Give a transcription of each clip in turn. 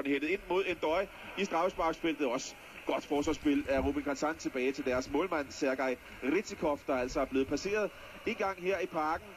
hættet ind mod Endøj i straffesparksfeltet. Også godt forsvarsspil af Rubin Kazan tilbage til deres målmand Sergej Ritsikov, der altså er blevet passeret en gang her i parken.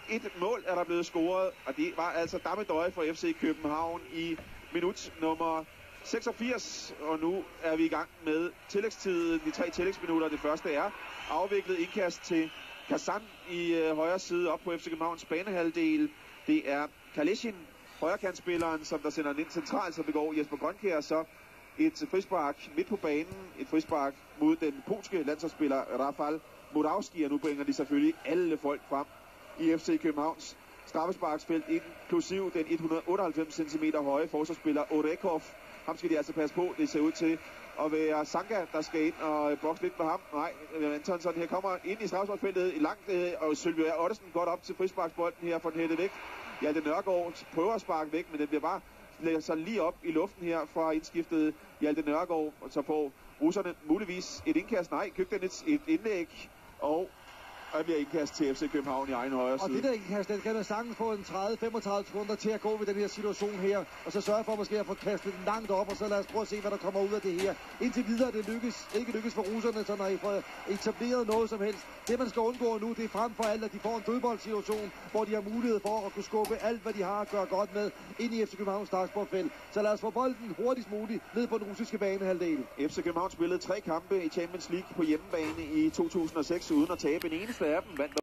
Et mål er der blevet scoret, og det var altså Dammedøje for FC København i minut nummer 86, og nu er vi i gang med tillægstiden, de 3 tillægsminutter. Det første er afviklet indkast til Kazan i højre side op på FC Københavns banehalvdel. Det er Kaleshin, højrekantspilleren, som der sender den ind centralt, så begår Jesper Grønkjær så et frispark midt på banen. Et frispark mod den polske landsholdsspiller Rafal Morawski, og nu bringer de selvfølgelig alle folk frem i FC Københavns straffesparksfelt, inklusiv den 198 cm høje forsvarsspiller Orekov. Ham skal de altså passe på. Det ser ud til at være Sanka, der skal ind og bokse lidt med ham. Nej, Antonsson her kommer ind i straffesparksfeltet langt, og Sylvia Ottesen godt op til frisparksbolden her, for den hættet væk. Hjalte Nørgaard prøver at sparke væk, men den bliver bare lægger sig lige op i luften her fra indskiftet Hjalte Nørgaard, og så får russerne muligvis et indkast. Nej, Køkkenitz et indlæg, og der bliver indkast til FC København i egen højre side. Og det der indkast, den kan man sagtens få en 30-35 sekunder til at gå ved den her situation her, og så sørge for måske at få kastet den langt op, og så lad os prøve at se, hvad der kommer ud af det her. Indtil videre det ikke lykkes for russerne, så når I får etableret noget som helst. Det man skal undgå nu, det er frem for alt, at de får en dødboldsituation, hvor de har mulighed for at kunne skubbe alt, hvad de har at gøre godt med, ind i FC Københavns straffesparksfelt. Så lad os få bolden hurtigst muligt ned på den russiske banehalvdel. FC København spillede 3 kampe i Champions League på hjemmebane i 2006, uden at tabe en eneste af dem. Vandt